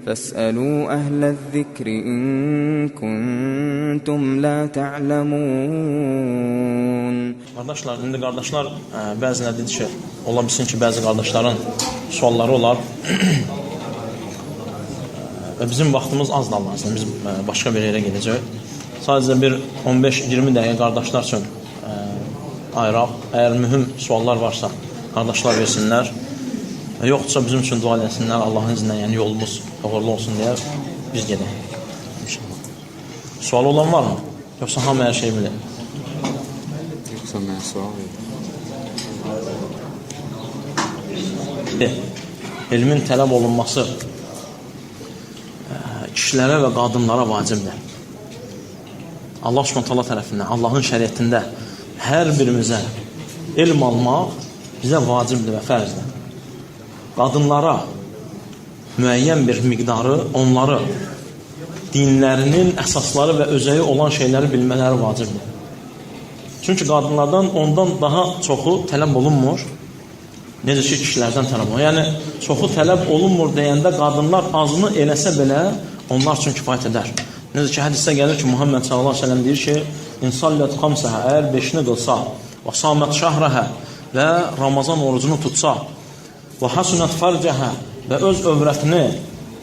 فاسألوا أهل الذكر إن كنتم لا تعلمون. Qardaşlar, indi qardaşlar bəziləri dedi ki, ola bilsin ki, bəzi qardaşların sualları olar. Və bizim vaxtımız az da lazım. Biz başqa bir yerə gedəcək. Sadəcə bir 15-20 dəqiqə qardaşlar üçün ayıraq. Əgər mühüm suallar varsa, qardaşlar versinlər. Yoxdursa bizim üçün dua eləsinlər. Allahın izinlə, yəni yolumuz uğurlu olsun deyə biz gedək. Sual olan var mı? Yoxsa hamı hər şey bilir? Yoxsa mən sual verir. Elmin tələb olunması kişilərə və qadınlara vacibdir. Allah Subhanahu tərəfindən, Allahın şəriətində hər birimizə elm almaq bizə vacibdir və fərzdir. Qadınlara müəyyən bir miqdarı, onları dinlərinin əsasları və özəyi olan şeyləri bilmələri vacibdir. Çünki qadınlardan ondan daha çoxu tələb olunmur. Necə ki, kişilərdən tələb olunur. Yəni, çoxu tələb olunmur deyəndə qadınlar azını eləsə belə onlar üçün kifayət edər. Necə ki, hədisdə gəlir ki, Muhammed s.ə.v deyir ki, İnsallət xamsəhə, əgər 5-ni qılsa, və samət şəhrəhə və Ramazan orucunu tutsa, və hasunət farcəhə və öz övrətini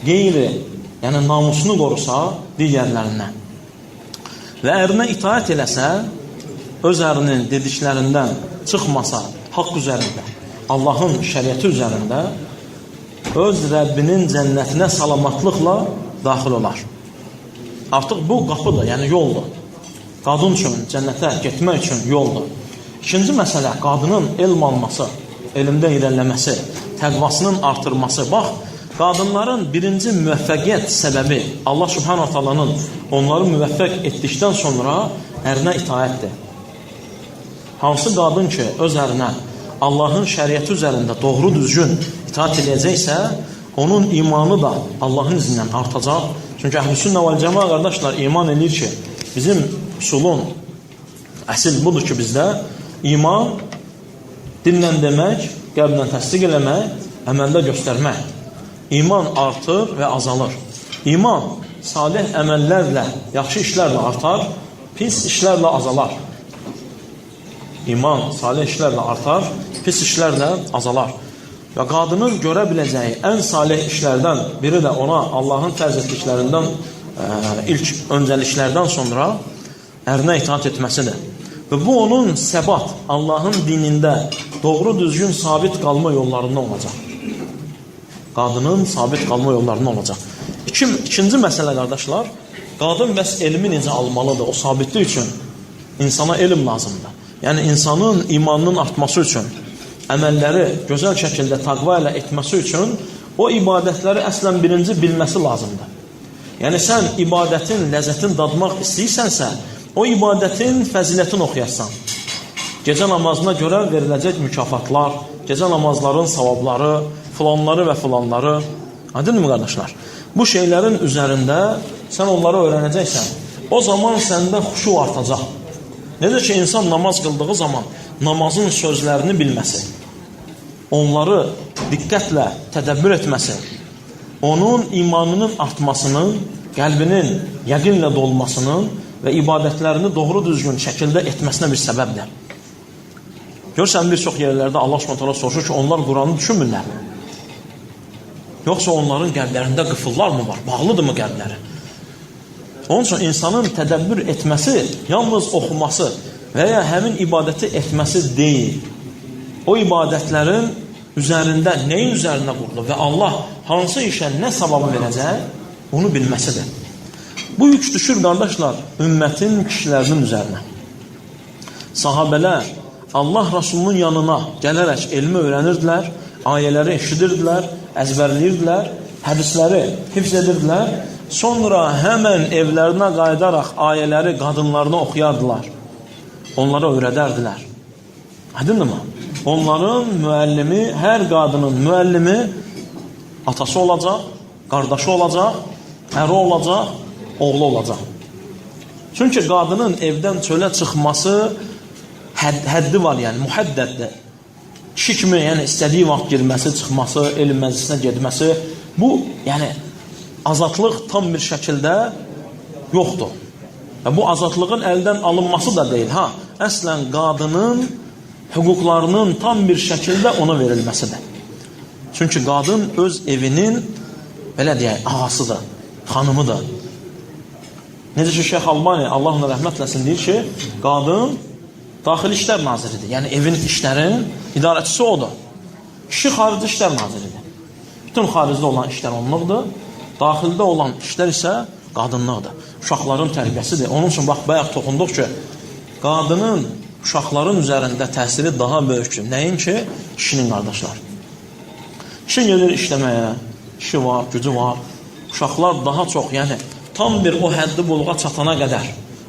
qeyri, yəni namusunu qorusa digərlərindən və ərinə itaət eləsə, öz ərinin dediklərindən çıxmasa, haqq üzərində, Allahın şəriəti üzərində öz Rəbbinin cənnətinə salamatlıqla daxil olar. Artıq bu qapıdır, yəni yoldur. Qadın üçün cənnətə getmək üçün yoldur. İkinci məsələ, qadının elm alması, elmdə irəliləməsi, təqvasının artırması. Bax, qadınların birinci müvəffəqiyyət səbəbi Allah Subhanahu Taala'nın onları müvəffəq etdikdən sonra ərinə itaətdir. Hansı qadın ki, öz ərinə Allahın şəriəti üzərində doğru düzgün itaat edəcəksə, onun imanı da Allahın izindən artacaq. Çünki Əhlüsünnə vəl Cəmaə qardaşlar iman edir ki, bizim usulun əsl budur ki, bizdə iman dillə demək, qəlblə təsdiq eləmək, əməldə göstərmək. İman artır və azalır. İman salih əməllərlə, yaxşı işlərlə artar, pis işlərlə azalar. İman salih işlərlə artar, pis işlərlə azalar. Və qadının görə biləcəyi ən salih işlərdən biri də ona Allahın fərz etdiklərindən ilk öncəliklərdən sonra ərinə itaat etməsidir. Və bu onun səbat, Allahın dinində doğru düzgün sabit qalma yollarında olacaq. Qadının sabit qalma yollarında olacaq. İkinci məsələ qardaşlar, qadın bəs elmi necə almalıdır? O sabitlik üçün insana elm lazımdır. Yəni insanın imanının artması üçün, əməlləri gözəl şəkildə təqva ilə etməsi üçün o ibadətləri əslən birinci bilməsi lazımdır. Yəni sən ibadətin ləzzətini dadmaq istəyirsənsə, o ibadətin fəzilətini oxuyasan. Gecə namazına görə veriləcək mükafatlar, gecə namazların savabları, filanları və filanları. Aydınmı qardaşlar? Bu şeylərin üzərində sən onları öyrənəcəksən. O zaman səndə xuşu artacaq. Necə ki, insan namaz qıldığı zaman namazın sözlərini bilməsi, onları diqqətlə tədəbbür etməsi, onun imanının artmasının, qəlbinin yəqinlə dolmasının və ibadətlərini doğru düzgün şəkildə etməsinə bir səbəbdir. Görsən, bir çox yerlərdə Allah Subhanahu soruşur ki, onlar Quranı düşünmürlər. Yoxsa onların qəlblərində qıfıllar mı var? Bağlıdır mı qəlbləri? Onun üçün insanın tədəbbür etməsi yalnız oxuması və ya həmin ibadəti etməsi deyil. O ibadətlərin üzərində, nəyin üzərində qurulur və Allah hansı işə nə savabı verəcək, onu bilməsidir. Bu yük düşür, qardaşlar, ümmətin kişilərinin üzərinə. Sahabələr Allah Rasulunun yanına gələrək elmi öyrənirdilər, ayələri eşidirdilər, əzbərləyirdilər, hədisləri hifz edirdilər. Sonra həmən evlərinə qayıdaraq ayələri qadınlarına oxuyardılar. Onlara öyrədərdilər. Aydınmı? Onların müəllimi, hər qadının müəllimi atası olacaq, qardaşı olacaq, əri olacaq, oğlu olacaq. Çünki qadının evdən çölə çıxması həddi var, yəni mühəddəddir. Kişi kimi, yəni istədiyi vaxt girməsi, çıxması, elm məclisinə getməsi, bu, yəni azadlıq tam bir şəkildə yoxdur. Bu azadlığın əldən alınması da deyil. Əslən qadının hüquqlarının tam bir şəkildə ona verilməsidir. Çünki qadın öz evinin, belə deyək, ağasıdır, xanımıdır. Necə ki, Şeyx Albani, Allah ona rəhmət eləsin, deyir ki, qadın Daxili İşlər Naziridir. Yəni, evin işlərin idarəçisi odur. Kişi xarici İşlər Naziridir. Bütün xaricdə olan işlər onluqdur. Daxildə olan işlər isə qadınlıqdır. Uşaqların tərbiyəsidir. Onun üçün, bax, bayaq toxunduq ki, qadının uşaqların üzərində təsiri daha böyükdür. Nəyin ki, kişinin qardaşlar. Kişi gedir işləməyə, kişi var, gücü var. Uşaqlar daha çox, yəni, tam bir o həddi buluğa çatana qədər,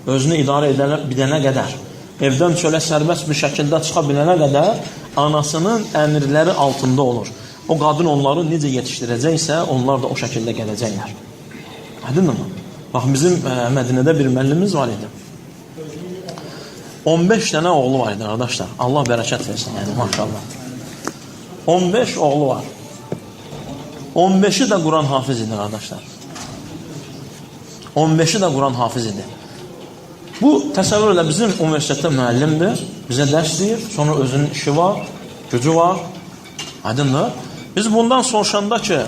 özünü idarə edənə qədər, evdən çölə sərbəst bir şəkildə çıxa bilənə qədər anasının əmirləri altında olur. O qadın onları necə yetişdirəcəksə, onlar da o şəkildə gələcəklər. Aydındır mı? Bax, bizim Mədinədə bir müəllimimiz var idi. 15 dənə oğlu var idi, qardaşlar. Allah bərəkət versin, yəni, maşallah. 15 oğlu var. 15'i də Quran hafiz idi, qardaşlar. 15'i də Quran hafiz idi. Bu, təsəvvür elə bizim universitetdə müəllimdir, bizə dərs deyir, sonra özünün işi var, gücü var, aydındır. Biz bundan soruşanda ki,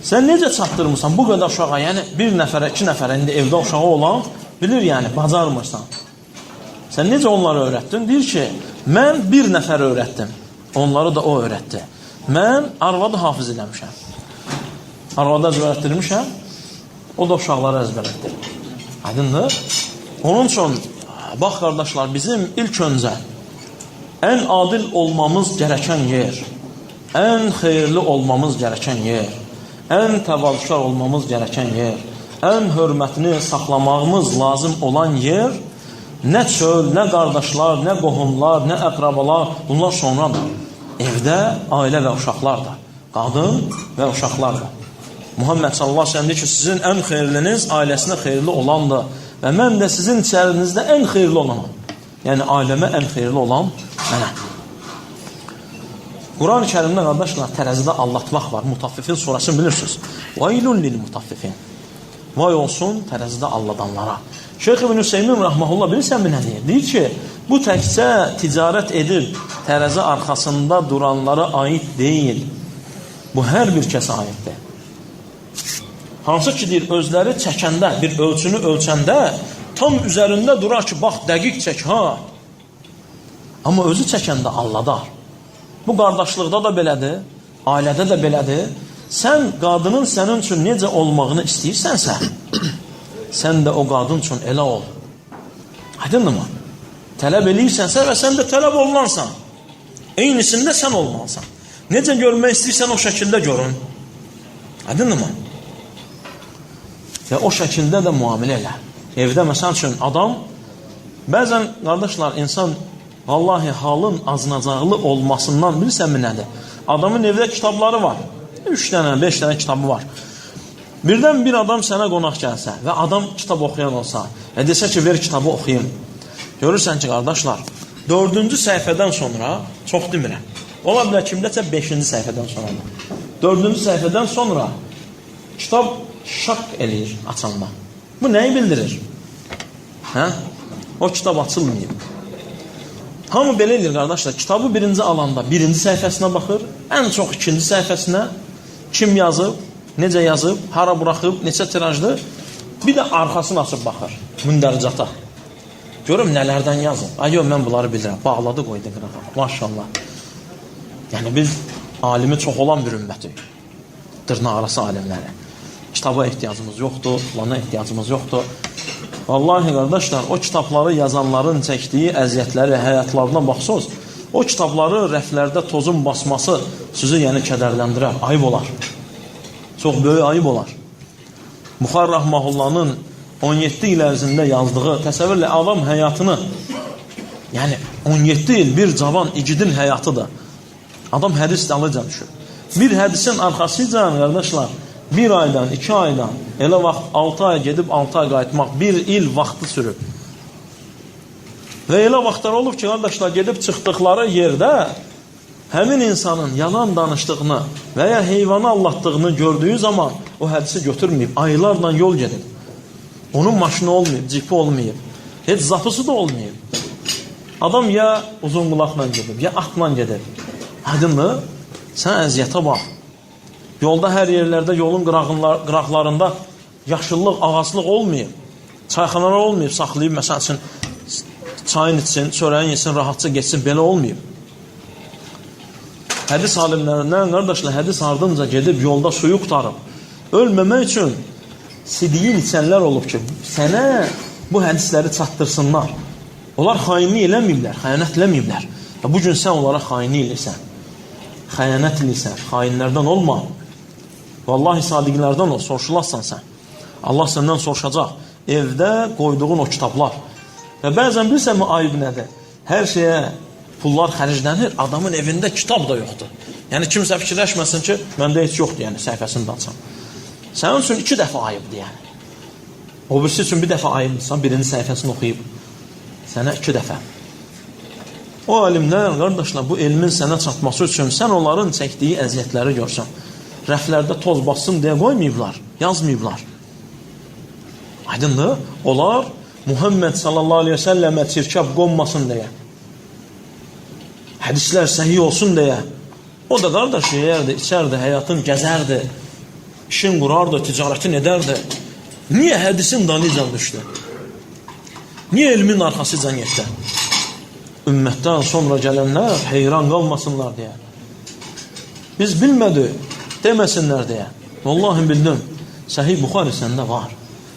sən necə çatdırmırsan bu qədər uşağa, yəni bir nəfərə, iki nəfərə, indi evdə uşağı olan, bilir yəni, bacarmırsan. Sən necə onları öyrətdin? Deyir ki, mən bir nəfərə öyrətdim, onları da o öyrətdi. Mən arvadı hafiz eləmişəm. Arvadı əzbərətdirmişəm, o da uşaqları əzbərətdir. Aydındır? Onun üçün, bax qardaşlar, bizim ilk öncə ən adil olmamız gərəkən yer, ən xeyirli olmamız gərəkən yer, ən təvazökar olmamız gərəkən yer, ən hörmətini saxlamağımız lazım olan yer, nə çöl, nə qardaşlar, nə qohumlar, nə əqrabalar, bunlar sonradır. Evdə ailə və uşaqlardır. Qadın və uşaqlardır. Muhammed sallallahu aleyhi ve sellem deyir ki, sizin ən xeyirliniz ailəsinə xeyirli olandır və mən də sizin içərinizdə ən xeyirli olanam. Yəni, ailəmə ən xeyirli olan mənə. Quran-ı Kərimdə, qardaşlar, tərəzidə allatmaq var. Mutaffifin surasını bilirsiniz. Vaylun lil mutaffifin. Vay olsun tərəzidə alladanlara. Şeyx İbn Hüseymin rəhməhullah bilirsənmi nə deyir? Deyir ki, bu təkcə ticarət edib tərəzi arxasında duranlara aid deyil. Bu hər bir kəsə aiddir. Hansı ki, deyir, özləri çəkəndə, bir ölçünü ölçəndə tam üzərində durar ki, bax, dəqiq çək, ha. Amma özü çəkəndə alladar. Bu qardaşlıqda da belədir, ailədə də belədir. Sən qadının sənin üçün necə olmağını istəyirsənsə, sən də o qadın üçün elə ol. Aydındır mı? Tələb eləyirsənsə və sən də tələb olunansan. Eynisində sən olmalısan. Necə görmək istəyirsən o şəkildə görün. Aydındır mı? Və o şəkildə də müamilə elə. Evdə məsəl üçün adam, bəzən qardaşlar, insan vallahi halın aznacaqlı olmasından bilirsənmi nədir? Adamın evdə kitabları var. 3 dənə, 5 dənə kitabı var. Birdən bir adam sənə qonaq gəlsə və adam kitab oxuyan olsa və desə ki, ver kitabı oxuyayım. Görürsən ki, qardaşlar, 4-cü səhifədən sonra, çox demirəm, ola bilər kimdəsə 5-ci səhifədən sonra. 4-cü səhifədən sonra kitab şaq eləyir açanda. Bu nəyi bildirir? Hə? O kitab açılmayıb. Hamı belə eləyir, qardaşlar. Kitabı birinci alanda birinci səhifəsinə baxır, ən çox ikinci səhifəsinə, kim yazıb, necə yazıb, hara buraxıb, neçə tirajdır, bir də arxasını açıb baxır, mündəricata. Görüm nələrdən yazıb. Ay, yox, mən bunları bilirəm. Bağladı, qoydu qırağa. Maşallah. Yəni, biz alimi çox olan bir ümmətik. Dırnaq arası alimləri. Kitaba ehtiyacımız yoxdur, plana ehtiyacımız yoxdur. Vallahi, qardaşlar, o kitabları yazanların çəkdiyi əziyyətləri, həyatlarına baxsınız, o kitabları rəflərdə tozun basması sizi yəni kədərləndirər, ayıb olar. Çox böyük ayıb olar. Buxar Rəhməhullahın 17 il ərzində yazdığı, təsəvvürlə adam həyatını, yəni 17 il bir cavan icidin həyatıdır. Adam hədis dalıca düşür. Bir hədisin arxasıca, qardaşlar, 1 aydan, 2 aydan, elə vaxt 6 ay gedib 6 ay qayıtmaq, 1 il vaxtı sürüb. Və elə vaxtlar olub ki, qardaşlar, gedib çıxdıqları yerdə həmin insanın yalan danışdığını və ya heyvanı allatdığını gördüyü zaman o hədisi götürməyib, aylarla yol gedib. Onun maşını olmayıb, cipi olmayıb, heç zapısı da olmayıb. Adam ya uzun qulaqla gedib, ya atla gedib. Aydındır, sən əziyyətə bax. Yolda hər yerlərdə, yolun qıraqlarında yaşıllıq, ağaclıq olmayıb. Çayxanalar olmayıb, saxlayıb, məsəl üçün, çayın içsin, çörəyin yesin, rahatça geçsin, belə olmayıb. Hədis alimlərindən, qardaşlar, hədis ardınca gedib, yolda suyu qutarıb. Ölməmək üçün sidiyin içənlər olub ki, sənə bu hədisləri çatdırsınlar. Onlar xainlik eləməyiblər, xəyanət eləməyiblər. Bugün sən onlara xainlik eləyirsən, xəyanət eləyirsən, xainlərdən olma. Vallahi sadiqlərdən ol, soruşularsan sən. Allah səndən soruşacaq. Evdə qoyduğun o kitablar. Və bəzən bilirsən mi ayıb nədir? Hər şeyə pullar xərclənir, adamın evində kitab da yoxdur. Yəni kimsə fikirləşməsin ki, məndə heç yoxdur, yəni səhifəsini də açam. Sənin üçün 2 dəfə ayıbdır, yəni. O birisi üçün 1 dəfə ayıbdırsan, birinci səhifəsini oxuyub. Sənə 2 dəfə. O alimlər, qardaşlar, bu elmin sənə çatması üçün sən onların çəkdiyi əziyyətləri görsən. Rəflərdə toz bassın deyə qoymayıblar, yazmayıblar. Aydındır, onlar Muhammed sallallahu aleyhi ve sellemə çirkab qonmasın deyə, hədislər səhih olsun deyə, o da qardaş yeyərdi, içərdi, həyatın gəzərdi, işin qurardı, ticarətin edərdi. Niyə hədisin dalican düşdü? Niyə elmin arxasıcan getdi? Ümmətdən sonra gələnlər heyran qalmasınlar deyə. Biz bilmədik, deməsinlər deyə. Vallahi bildim, Səhih Buxari səndə var,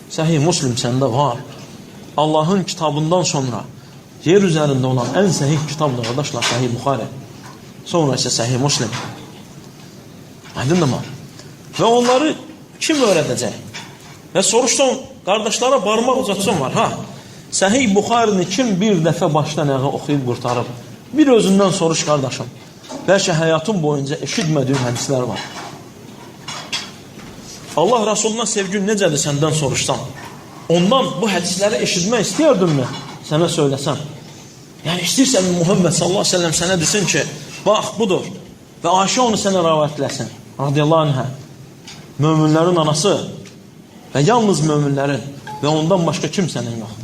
Səhih Muslim səndə var. Allahın kitabından sonra yer üzərində olan ən səhih kitabdır, qardaşlar, Səhih Buxari. Sonra isə Səhih Muslim. Aydındır mı? Və onları kim öyrədəcək? Və soruşsan, qardaşlara barmaq uzatsan var, ha? Səhih Buxarini kim bir dəfə başdan ayağa oxuyub qurtarıb? Bir özündən soruş, qardaşım. Bəlkə həyatın boyunca eşitmədiyin hədislər var. Allah Rasuluna sevgin necədir səndən soruşsam? Ondan bu hədisləri eşitmək istəyərdinmi? Sənə söyləsəm. Yəni istəyirsən Muhammed sallallahu aleyhi ve sellem sənə desin ki, bax budur. Və Ayşə onu sənə rəvayətləsin. Radiyallahu anhə. Möminlərin anası və yalnız möminlərin və ondan başqa kimsənin yox.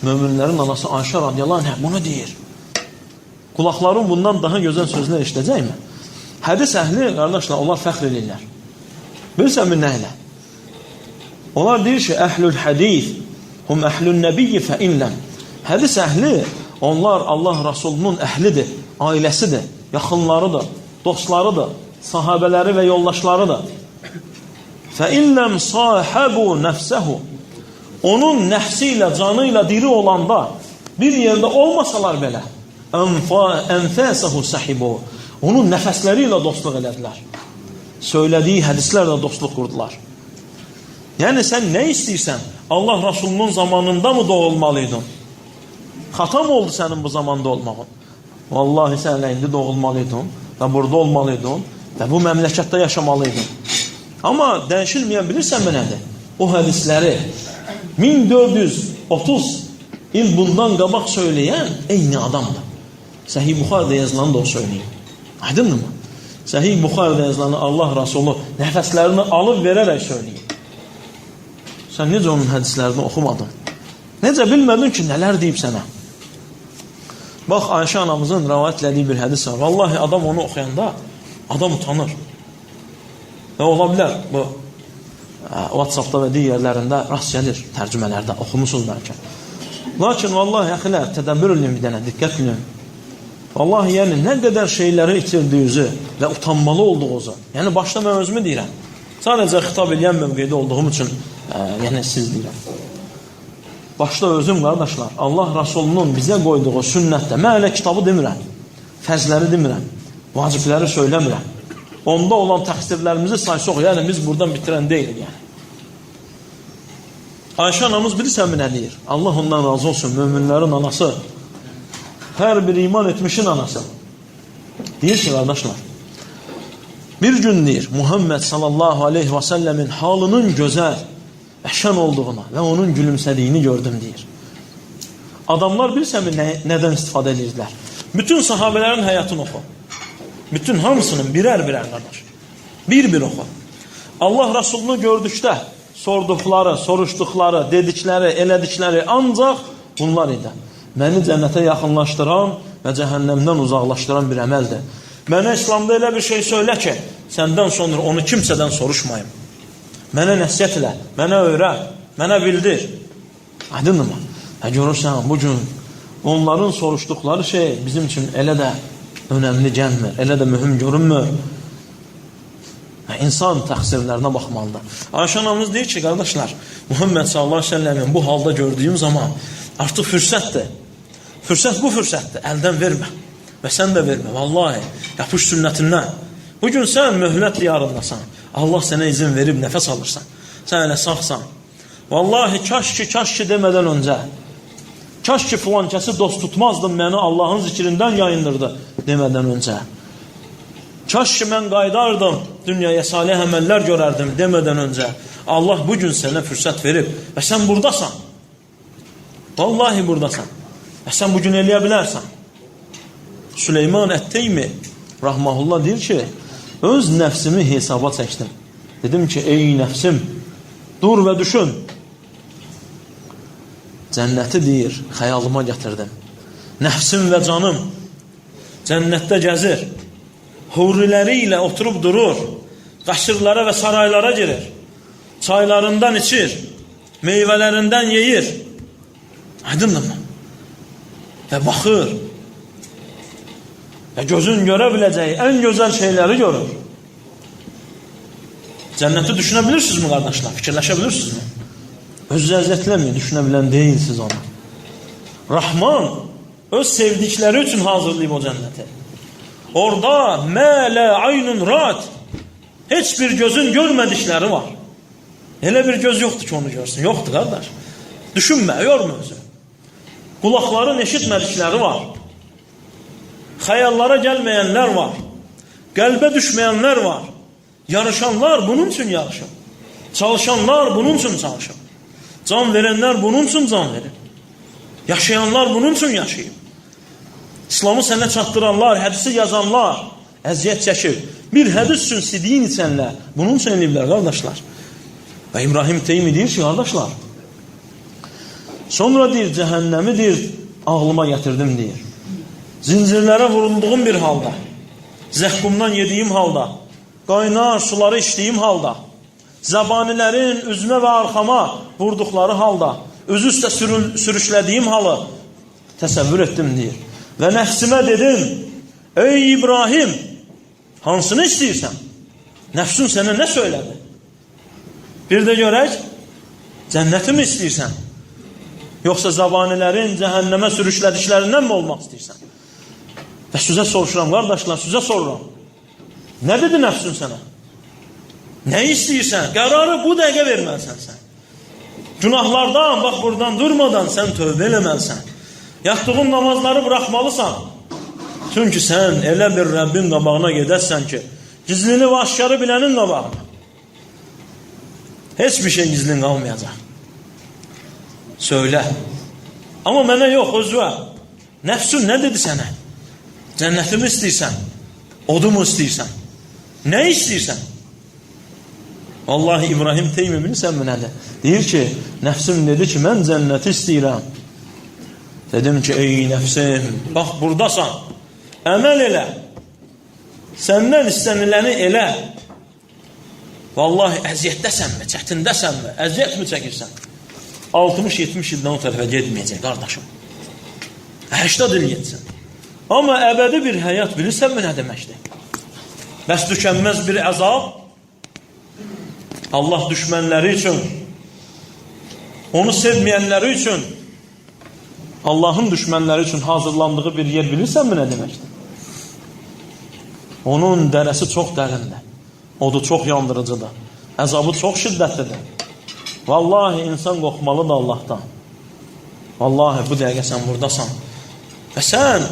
Möminlərin anası Ayşə radiyallahu anhə bunu deyir. Qulaqların bundan daha gözəl sözlər eşidəcəkmi? Hədis əhli, qardaşlar, onlar fəxr edirlər. Bilirsən nə ilə? Onlar deyir ki, əhlül hədis, hum əhlül nəbiyyi fə inləm. Hədis əhli, onlar Allah Rasulunun əhlidir, ailəsidir, yaxınlarıdır, dostlarıdır, sahabələri və yoldaşlarıdır. Fə inləm sahəbu nəfsəhu. Onun nəfsi ilə, canı ilə diri olanda, bir yerdə olmasalar belə, ənfəsəhu səhibu. Onun nəfəsləri ilə dostluq elədilər. Söylədiyi hədislərlə dostluq qurdular. Yəni sən nə istəyirsən? Allah Rasulunun zamanında mı doğulmalıydın? Xata mı oldu sənin bu zamanda olmağın? Vallahi sən elə indi doğulmalıydın və burada olmalıydın və bu məmləkətdə yaşamalıydın. Amma dəyişilməyən bilirsən mi nədir? O hədisləri 1430 il bundan qabaq söyləyən eyni adamdır. Səhih Buxaridə yazılanı da o söyləyir. Aydındır mı? Səhih Buxaridə yazılanı Allah Rasulü nəfəslərini alıb verərək söyləyir. Sən necə onun hədislərini oxumadın? Necə bilmədin ki, nələr deyib sənə? Bax, Ayşə anamızın rəvayətlədiyi bir hədis var. Vallahi adam onu oxuyanda adam utanır. Və ola bilər, bu WhatsAppda və digərlərində rast gəlir tərcümələrdə, oxumusunuz bəlkə. Lakin vallahi əxilər, tədəbbür edin bir dənə, diqqət edin. Vallahi yəni nə qədər şeyləri itirdiyinizi və utanmalı olduğunuzu, yəni başda mən özümü deyirəm. Sadəcə xitab edən mövqeydə olduğum üçün yəni siz deyirəm. Başda özüm, qardaşlar, Allah Rasulunun bizə qoyduğu sünnətdə, mən elə kitabı demirəm, fərzləri demirəm, vacibləri söyləmirəm. Onda olan təqsirlərimizi saysoq, yəni biz buradan bitirən deyilik yəni. Ayşə anamız bilirsən mi nə deyir? Allah ondan razı olsun, möminlərin anası, hər bir iman etmişin anası. Deyir ki, qardaşlar, bir gün deyir, Muhammed sallallahu aleyhi və səlləmin halının gözəl, əhşən olduğuna və onun gülümsədiyini gördüm deyir. Adamlar bilirsən mi nədən istifadə edirdilər? Bütün sahabələrin həyatını oxu. Bütün hamısının birər-birər qardaş. Bir-bir oxu. Allah Rasulunu gördükdə sorduqları, soruşduqları, dedikləri, elədikləri ancaq bunlar idi. Məni cənnətə yaxınlaşdıran və cəhənnəmdən uzaqlaşdıran bir əməldir. Mənə İslamda elə bir şey söylə ki, səndən sonra onu kimsədən soruşmayım. Mənə nəsiyyət elə, mənə öyrət, mənə bildir. Aydınmı? Görürsən, bugün onların soruşduqları şey bizim üçün elə də önəmli gəlmir, elə də mühüm görünmür. İnsan təqsirlərinə baxmalıdır. Ayşə anamız deyir ki, qardaşlar, Muhammed sallallahu aleyhi ve sellemin bu halda gördüyüm zaman artıq fürsətdir. Fürsət bu fürsətdir, əldən vermə. Və sən də vermə, vallahi, yapış sünnətindən. Bugün sən möhlət diyarındasan, Allah sənə izin verib nəfəs alırsan, sən elə sağsan. Vallahi, kaş ki demədən öncə, kaş ki filan kəsi dost tutmazdım, məni Allahın zikrindən yayındırdı demədən öncə. Kaş ki mən qaydardım, dünyaya salih əməllər görərdim demədən öncə. Allah bugün sənə fürsət verib və sən buradasan. Vallahi buradasan. Və sən bugün eləyə bilərsən. Süleyman Ət-Teymi rahmahullah deyir ki, öz nəfsimi hesaba çəkdim. Dedim ki, ey nəfsim, dur və düşün. Cənnəti deyir, xəyalıma gətirdim. Nəfsim və canım cənnətdə gəzir. Huriləri ilə oturub durur. Qaşırlara və saraylara girir. Çaylarından içir. Meyvələrindən yeyir. Aydınmı? Və baxır. Və gözün görə biləcəyi ən gözəl şeyləri görür. Cənnəti düşünə bilirsinizmi, qardaşlar? Fikirləşə bilirsinizmi? Özünüzü əzətləməyin, düşünə bilən deyilsiniz onu. Rahman öz sevdikləri üçün hazırlayıb o cənnəti. Orada mələ aynun rat, heç bir gözün görmədikləri var. Elə bir göz yoxdur ki onu görsün. Yoxdur, qardaş. Düşünmə, yorma özü. Qulaqların eşitmədikləri var. Xəyallara gəlməyənlər var. Qəlbə düşməyənlər var. Yarışanlar bunun üçün yarışır. Çalışanlar bunun üçün çalışır. Can verənlər bunun üçün can verir. Yaşayanlar bunun üçün yaşayır. İslamı sənə çatdıranlar, hədisi yazanlar əziyyət çəkir. Bir hədis üçün sidiyin içənlər bunun üçün eləyiblər, qardaşlar. Və İbrahim Teymi deyir ki, qardaşlar, sonra deyir, cəhənnəmi deyir, ağlıma gətirdim deyir. Zincirlərə vurulduğum bir halda, zəhqumdan yediyim halda, qaynar suları içdiyim halda, zəbanilərin üzümə və arxama vurduqları halda, özü üstə sürüşlədiyim halı təsəvvür etdim deyir. Və nəfsimə dedim, ey İbrahim, hansını istəyirsən? Nəfsun sənə nə söylədi? Bir də görək, cənnəti mi istəyirsən? Yoxsa zəbanilərin cəhənnəmə sürüşlədiklərindən mi olmaq istəyirsən? Və sizə soruşuram, qardaşlar, sizə soruram. Nə dedi nəfsun sənə? Nə istəyirsən? Qərarı bu dəqiqə verməlisən sən. Günahlardan, bax buradan durmadan sən tövbə eləməlisən. Yatdığın namazları bıraxmalısan. Çünki sən elə bir Rəbbin qabağına gedərsən ki, gizlini və aşkarı bilənin qabağına. Heç bir şey gizlin qalmayacaq. Söylə. Amma mənə yox, özvə. Nəfsun nə dedi sənə? Cənnətimi istəyirsən? Odumu istəyirsən? Nə istəyirsən? Vallahi İbrahim Teymi bilirsən mi nədir? Deyir ki, nəfsim dedi ki, mən cənnəti istəyirəm. Dedim ki, ey nəfsim, bax buradasan, əməl elə, səndən istəniləni elə. Vallahi əziyyətdəsənmi, çətindəsənmi, əziyyət mi çəkirsən? 60-70 ildən o tərəfə gedməyəcək, qardaşım. 80 il getsin. Amma əbədi bir həyat bilirsənmi nə deməkdir? Bəs tükənməz bir əzab, Allah düşmənləri üçün, onu sevməyənləri üçün, Allahın düşmənləri üçün hazırlandığı bir yer bilirsənmi nə deməkdir? Onun dərəsi çox dərindir. Odu çox yandırıcıdır. Əzabı çox şiddətlidir. Vallahi insan qorxmalıdır Allahdan. Vallahi bu dəqiqə sən buradasan. Və sən,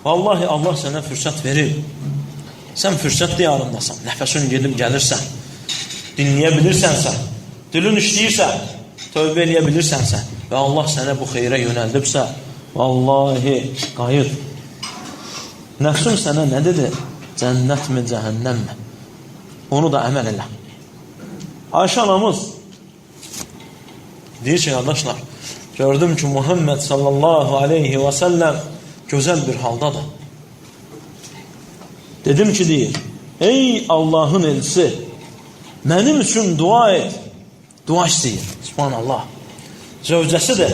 vallahi Allah sənə fürsət verir. Sən fürsət diyarındasan. Nəfəsin gedib gəlirsən. Dinləyə bilirsənsə, dilin işləyirsə, tövbə eləyə bilirsənsə və Allah sənə bu xeyrə yönəldibsə, vallahi qayıt. Nəfsun sənə nə dedi? Cənnətmi, cəhənnəmmi? Onu da əməl elə. Ayşə anamız deyir ki, qardaşlar, gördüm ki, Muhammed sallallahu aleyhi və səlləm gözəl bir haldadır. Dedim ki, deyir, ey Allahın elçisi, mənim üçün dua et. Dua istəyir. Subhanallah. Zövcəsidir.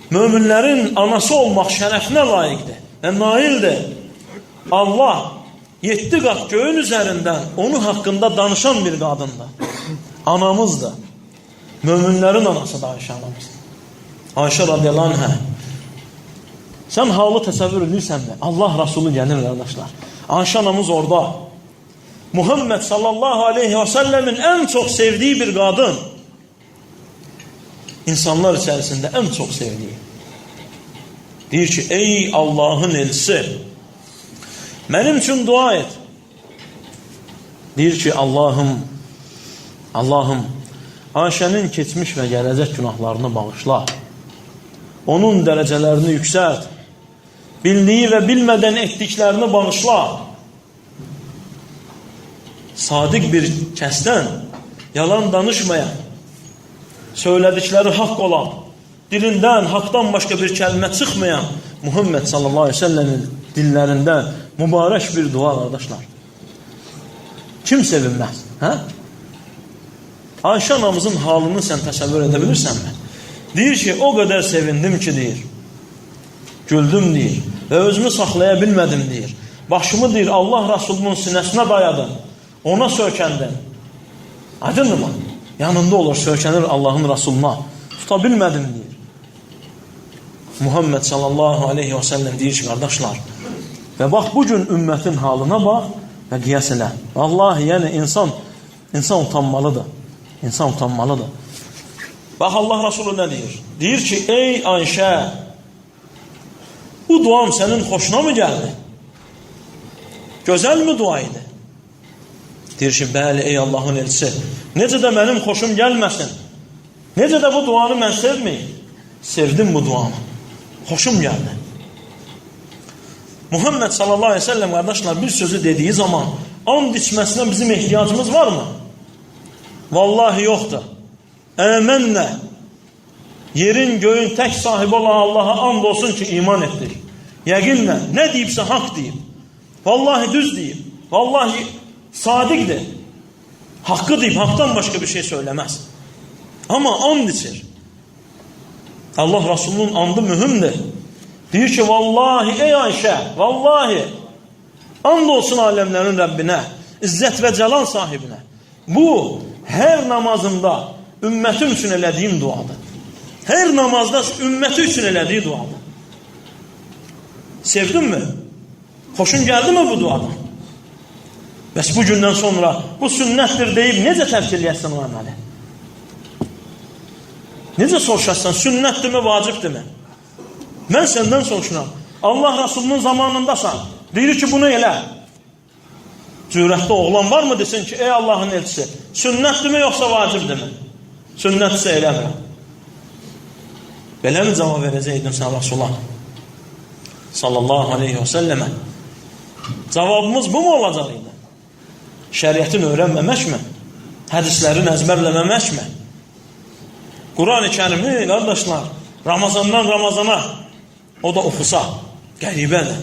Möminlərin anası olmaq şərəfinə layiqdir və naildir. Allah 7 qat göyün üzərindən onun haqqında danışan bir qadındır. Anamızdır. Möminlərin anasıdır Ayşə anamız. Ayşə radiyallahu anhə. Sən halı təsəvvür edirsənmi? Allah Rasulü gəlir, qardaşlar. Ayşə anamız orada. Muhammed sallallahu aleyhi və səlləmin ən çox sevdiyi bir qadın. İnsanlar içərisində ən çox sevdiyi. Deyir ki, ey Allahın elçisi, mənim üçün dua et. Deyir ki, Allahım, Ayşənin keçmiş və gələcək günahlarını bağışla. Onun dərəcələrini yüksəlt. Bildiyi və bilmədən etdiklərini bağışla. Sadiq bir kəsdən, yalan danışmayan, söylədikləri haqq olan, dilindən haqdan başqa bir kəlmə çıxmayan Muhammed sallallahu aleyhi ve sellemin dillərindən mübarək bir dua, qardaşlar. Kim sevinməz? Hə? Ayşə anamızın halını sən təsəvvür edə bilirsənmi? Deyir ki, o qədər sevindim ki, deyir. Güldüm, deyir. Və özümü saxlaya bilmədim, deyir. Başımı, deyir, Allah Rasulunun sinəsinə dayadım. Ona söykəndim. Aydındır mı? Yanında olur, söykənir Allahın Rasuluna. Tuta bilmədim, deyir. Muhammed sallallahu aleyhi və səlləm deyir ki, qardaşlar, və bax, bugün ümmətin halına bax və qiyas elə. Vallahi, yəni, insan utanmalıdır. İnsan utanmalıdır. Bax, Allah Rasulü nə deyir? Deyir ki, ey Ayşə, bu duam sənin xoşuna mı gəldi? Gözəl mi dua idi? Deyir ki, bəli, ey Allahın elçisi, necə də mənim xoşum gəlməsin, necə də bu duanı mən sevməyim? Sevdim bu duanı, xoşum gəldi. Muhammed sallallahu aleyhi ve sellem, qardaşlar, bir sözü dediyi zaman and içməsinə bizim ehtiyacımız var mı? Vallahi yoxdur. Əmənlə, yerin göyün tək sahibi olan Allaha and olsun ki, iman etdik. Yəqinlə, nə deyibsə haqq deyib. Vallahi düz deyib. Vallahi sadiqdir. Haqqı deyib, haqdan başqa bir şey söyləməz. Amma and içir. Allah Rasulunun andı mühümdür. Deyir ki, vallahi ey Ayşə, vallahi and olsun aləmlərin Rəbbinə, izzət və cəlal sahibinə. Bu, hər namazımda ümmətim üçün elədiyim duadır. Hər namazda ümməti üçün elədiyi duadır. Sevdin mi? Xoşun gəldi mi bu duadan? Bəs bu gündən sonra bu sünnətdir deyib necə tərk eləyəsən o əməli? Necə soruşasan, sünnətdirmi, vacibdirmi? Mən səndən soruşuram. Allah Rasulunun zamanındasan. Deyir ki, bunu elə. Cürətdə oğlan var mı desin ki, ey Allahın elçisi, sünnətdirmi yoxsa vacibdirmi? Sünnətdirsə eləmirəm. Belə mi cavab verəcəkdin sən Rasulullah sallallahu aleyhi və səlləmə? Cavabımız bu mu olacaq idi? Şəriətin öyrənməməkmi? Hədislərin əzbərləməməkmi? Quran-ı Kərimi, qardaşlar, Ramazandan Ramazana o da oxusa, qəribədir.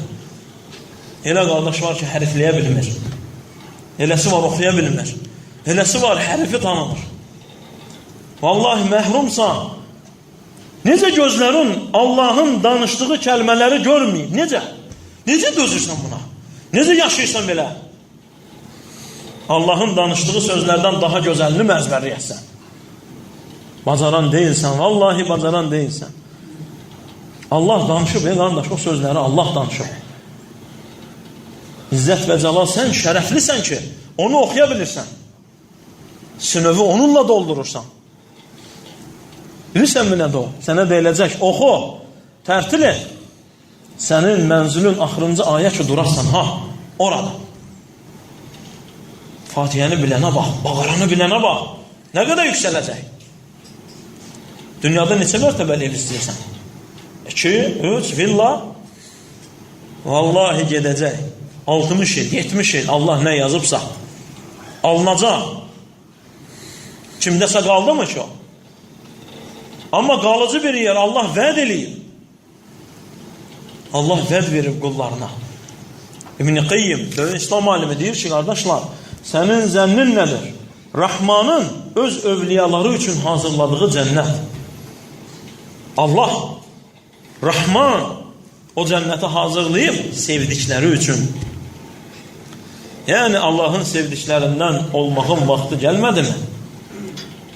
Elə qardaş var ki, hərfləyə bilmir. Eləsi var, oxuya bilmir. Eləsi var, hərfi tanımır. Vallahi məhrumsan. Necə gözlərin Allahın danışdığı kəlmələri görməyib? Necə? Necə dözürsən buna? Necə yaşayırsan belə? Allahın danışdığı sözlərdən daha gözəlini məzbərləyəsən. Bacaran deyilsən, vallahi bacaran deyilsən. Allah danışıb, qardaş, o sözləri Allah danışıb. İzzət və cəlal, sən şərəflisən ki, onu oxuya bilirsən. Sınıfı onunla doldurursan. Bilirsən mi nədir o? Sənə deyiləcək, oxu, tərtil et. Sənin mənzilin axırıncı ayə ki, durarsan, ha, orada. Fatihəni bilənə bax, bağıranı bilənə bax. Nə qədər yüksələcək? Dünyada neçə mərtəbəli ev istəyirsən? 2, 3, villa. Vallahi gedəcək. 60 il, 70 il Allah nə yazıbsa alınacaq. Kimdəsə qaldı mı ki o? Amma qalıcı bir yer Allah vəd eləyib. Allah vəd verib qullarına. İbn-i Qeyyim, böyük İslam alimi deyir ki, qardaşlar, sənin zənnin nədir? Rahmanın öz övliyaları üçün hazırladığı cənnət. Allah, Rahman o cənnəti hazırlayıb sevdikləri üçün. Yəni Allahın sevdiklərindən olmağın vaxtı gəlmədi mi?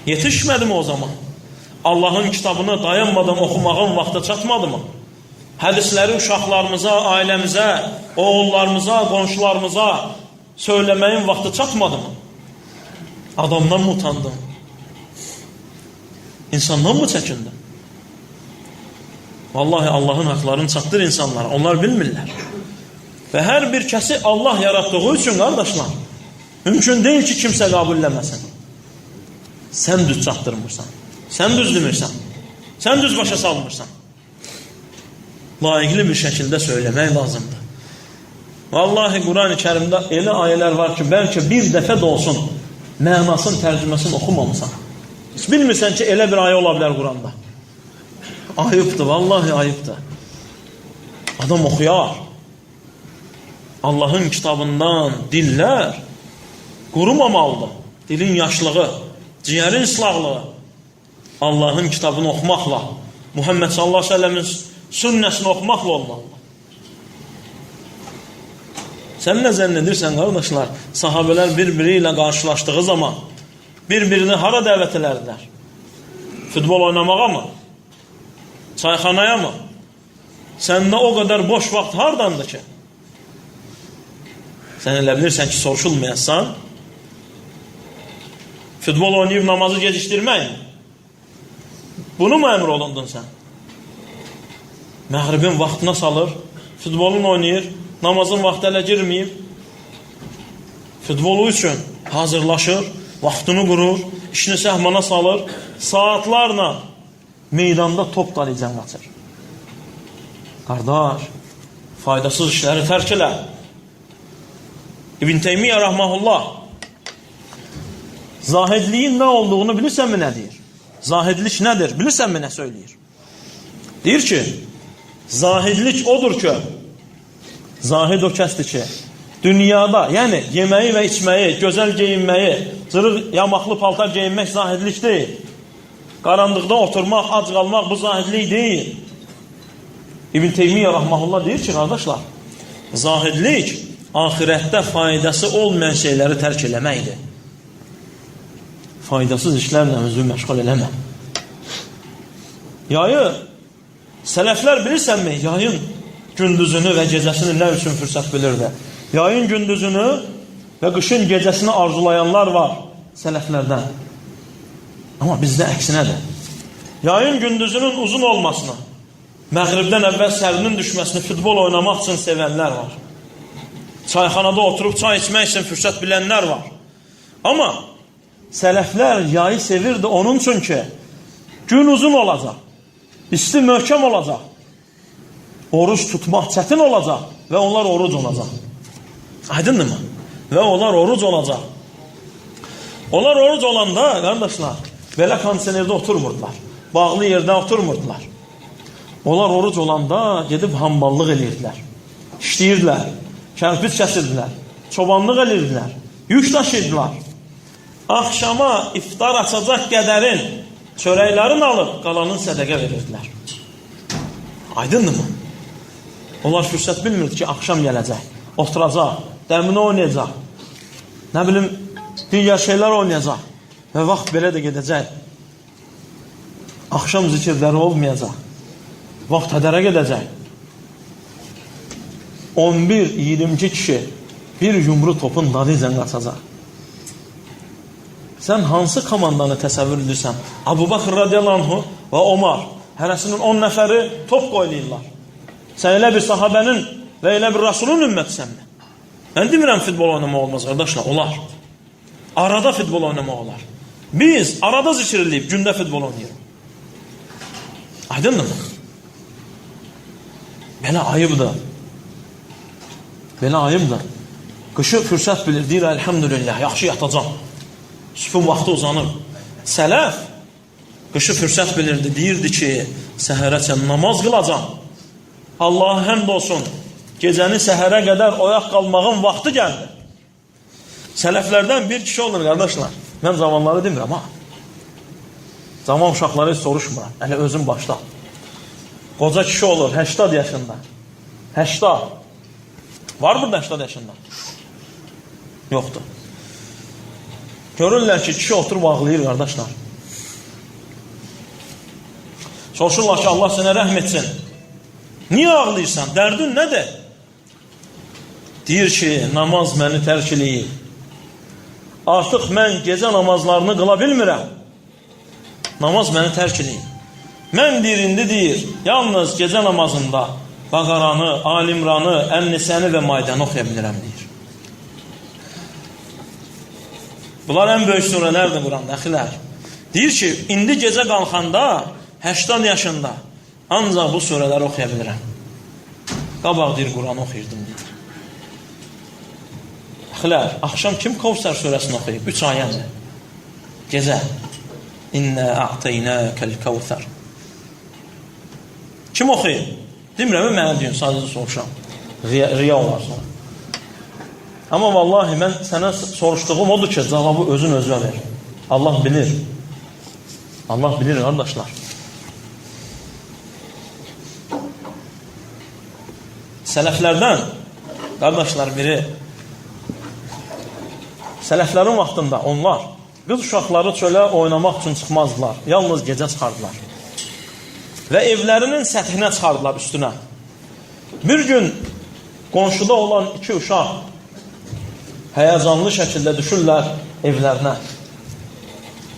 Yetişmədi mi o zaman? Allahın kitabını dayanmadan oxumağın vaxtı çatmadı mı? Hədisləri uşaqlarımıza, ailəmizə, oğullarımıza, qonşularımıza söyləməyin vaxtı çatmadı mı? Adamdan mı utandın? İnsandan mı çəkindin? Vallahi Allahın haqlarını çatdır insanlara. Onlar bilmirlər. Və hər bir kəsi Allah yaratdığı üçün, qardaşlar, mümkün deyil ki, kimsə qəbulləməsin. Sən düz çatdırmırsan. Sən düz demirsən. Sən düz başa salmırsan. Layiqli bir şəkildə söyləmək lazımdır. Vallahi Quran-ı Kərimdə elə ayələr var ki, bəlkə bir dəfə də olsun mənasını, tərcüməsini oxumamısan. Heç bilmirsən ki, elə bir ayə ola bilər Quranda. Ayıbdır, vallahi ayıbdır. Adam oxuyar. Allahın kitabından dillər qurumamalıdır. Dilin yaşlığı, ciyərin ıslahlığı Allahın kitabını oxumaqla, Muhammed sallallahu aleyhi ve sellemin sünnəsini oxumaqla olmalıdır. Sən nə zənn edirsən, qardaşlar? Sahabələr bir-biri ilə qarşılaşdığı zaman bir-birini hara dəvət elədilər? Futbol oynamağa mı? Çayxanaya mı? Səndə o qədər boş vaxt hardandır ki? Sən elə bilirsən ki, soruşulmayasan, futbol oynayıb namazı gecikdirmək mi? Bunu mu əmr olundun sən? Məğribin vaxtına salır, futbolun oynayır, namazın vaxtı ələ girməyib, futbolu üçün hazırlaşır, vaxtını qurur, işini səhmana salır, saatlarla meydanda top dalicən qaçır. Qardaş, faydasız işləri tərk elə. İbn Teymiyyə rahmehullah zahidliyin nə olduğunu bilirsənmi nə deyir? Zahidlik nədir? Bilirsənmi nə söyləyir? Deyir ki, zahidlik odur ki, zahid o kəsdir ki, dünyada, yəni yeməyi və içməyi, gözəl geyinməyi, cırıq yamaqlı paltar geyinmək zahidlik deyil. Qaranlıqda oturmaq, ac qalmaq bu zahidlik deyil. İbn Teymiyyə rahmehullah deyir ki, qardaşlar, zahidlik ahirətdə faydası olmayan şeyləri tərk eləməkdir. Faydasız işlərlə özünü məşğul eləmə. Yayı, sələflər bilirsənmi, yayın gündüzünü və gecəsini nə üçün fürsət bilirdi? Yayın gündüzünü və qışın gecəsini arzulayanlar var sələflərdən. Amma bizdə əksinədir. Yayın gündüzünün uzun olmasını, məğribdən əvvəl sərinin düşməsini futbol oynamaq üçün sevənlər var. Çayxanada oturub çay içmək üçün fürsət bilənlər var. Amma sələflər yayı sevirdi onun üçün ki, gün uzun olacaq, isti möhkəm olacaq, oruç tutmaq çətin olacaq və onlar oruc olacaq. Aydındır mı? Və onlar oruc olacaq. Onlar oruc olanda, qardaşlar, belə kondisionerdə oturmurdular. Bağlı yerdə oturmurdular. Onlar oruc olanda gedib hamballıq edirdilər. İşləyirdilər, kərpiç kəsirdilər, çobanlıq edirdilər, yük daşıyırdılar. Axşama iftar açacaq qədərin çörəklərini alıb qalanın sədəqə verirdilər. Aydındır mı? Onlar fürsət bilmirdi ki, axşam gələcək, oturacaq, dəmini oynayacaq, nə bilim, digər şeylər oynayacaq və vaxt belə də gedəcək. Axşam zikirləri olmayacaq, vaxt hədərə gedəcək. 11-22 kişi bir yumru topun dalicən qaçacaq. Sən hansı komandanı təsəvvür edirsən? Abu Bakr radiyallahu anhu və Omar, hərəsinin 10 nəfəri top qoylayırlar. Sən elə bir sahabənin və elə bir Rasulun ümmətisənmi? Mən demirəm futbol oynamaq olmaz, qardaşlar, olar. Arada futbol oynamaq olar. Biz arada zikr edib gündə futbol oynayırıq. Aydındır mı? Belə ayıbdır. Belə ayımdır. Qışı fürsət bilir, deyir, əlhamdülillah, yaxşı yatacam. Sübh vaxtı uzanır. Sələf qışı fürsət bilirdi, deyirdi ki, səhərəcən namaz qılacam. Allaha həmd olsun, gecəni səhərə qədər oyaq qalmağın vaxtı gəldi. Sələflərdən bir kişi olur, qardaşlar. Mən zamanları demirəm, ha. Zaman uşaqları heç soruşmuram. Elə özüm başda. Qoca kişi olur, 80 yaşında. 80. Var burada 80 yaşında? Yoxdur. Görürlər ki, kişi oturub ağlayır, qardaşlar. Soruşurlar ki, Allah sənə rəhm etsin. Niyə ağlayırsan? Dərdin nədir? Deyir ki, namaz məni tərk eləyir. Artıq mən gecə namazlarını qıla bilmirəm. Namaz məni tərk eləyir. Mən deyir, indi deyir, yalnız gecə namazında Bəqaranı, Alimranı, Ən-Nisəni və Maidəni oxuya bilirəm, deyir. Bunlar ən böyük surələrdir Quranda, əxilər. Deyir ki, indi gecə qalxanda, 80 yaşında, ancaq bu surələri oxuya bilirəm. Qabaq deyir, Quranı oxuyurdum, deyir. Əxilər, axşam kim Kavsər surəsini oxuyub? 3 ayədir. Gecə. İnnə a'teynəkəl Kavsər. Kim oxuyub? Demirəm, mənə deyin, sadəcə soruşam. Riya olar sonra. Amma vallahi mən sənə soruşduğum odur ki, cavabı özün özünə ver. Allah bilir. Allah bilir, qardaşlar. Sələflərdən, qardaşlar biri, sələflərin vaxtında onlar qız uşaqları çölə oynamaq üçün çıxmazdılar. Yalnız gecə çıxardılar. Və evlərinin səthinə çıxardılar üstünə. Bir gün qonşuda olan 2 uşaq həyəcanlı şəkildə düşürlər evlərinə.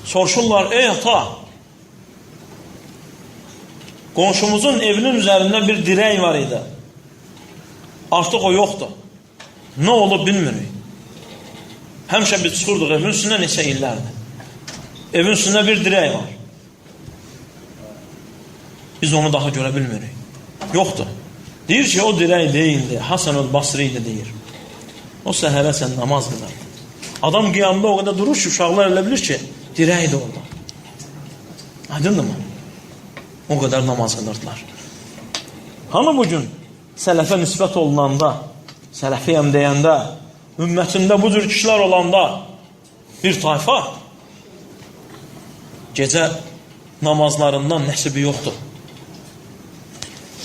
Soruşurlar, ey ata, qonşumuzun evinin üzərində bir dirək var idi. Artıq o yoxdur. Nə olub bilmirik. Həmişə biz çıxırdıq evin üstünə neçə illərdir. Evin üstündə bir dirək var. Biz onu daha görə bilmirik. Yoxdur. Deyir ki, o dirək deyildi. Hasan-ül Basri idi, deyir. O səhərə sən namaz qılardı. Adam qiyamda o qədər durur ki, uşaqlar elə bilir ki, dirək də orada. Aydındır mı? O qədər namaz qılırdılar. Hanı bugün sələfə nisbət olunanda, sələfiyəm deyəndə, ümmətində bu cür kişilər olanda bir tayfa gecə namazlarından nəsibi yoxdur.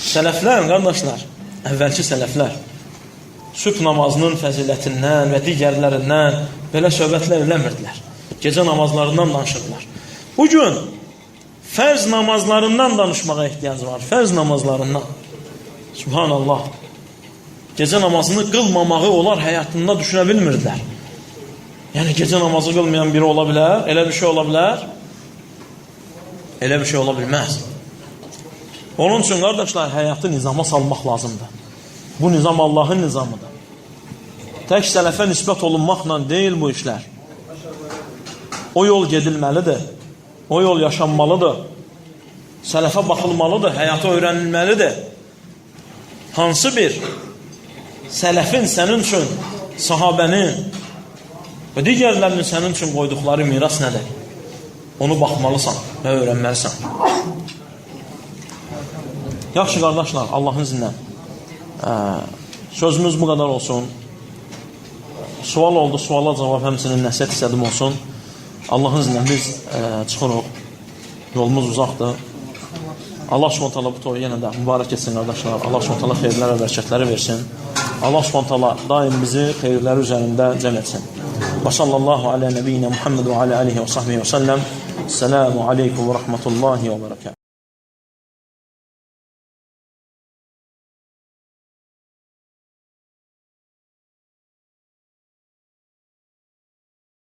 Sələflər, qardaşlar, əvvəlki sələflər sübh namazının fəzilətindən və digərlərindən belə söhbətlər eləmirdilər. Gecə namazlarından danışırdılar. Bugün fərz namazlarından danışmağa ehtiyac var. Fərz namazlarından. Subhanallah. Gecə namazını qılmamağı onlar həyatında düşünə bilmirdilər. Yəni gecə namazı qılmayan biri ola bilər? Elə bir şey ola bilər? Elə bir şey ola bilməz. Onun üçün, qardaşlar, həyatı nizama salmaq lazımdır. Bu nizam Allahın nizamıdır. Tək sələfə nisbət olunmaqla deyil bu işlər. O yol gedilməlidir. O yol yaşanmalıdır. Sələfə baxılmalıdır. Həyata öyrənilməlidir. Hansı bir sələfin sənin üçün, sahabənin və digərlərinin sənin üçün qoyduqları miras nədir? Onu baxmalısan və öyrənməlisən. Yaxşı, qardaşlar, Allahın izinlə sözümüz bu qədər olsun. Sual oldu, suala cavab həmsinin nəsiyyət istədim olsun. Allahın izinlə biz çıxırıq. Yolumuz uzaqdır. Allah Subhanahu bu toyu yenə də mübarək etsin, qardaşlar. Allah Subhanahu xeyirlər və bərəkətləri versin. Allah Subhanahu daim bizi xeyirləri üzərində cəm etsin. Və sallallahu alə nəbiyyinə Muhammed və alə alihi və sahbihi və səlləm. Selamu aleykum və rəhmətullahi və bərəkət.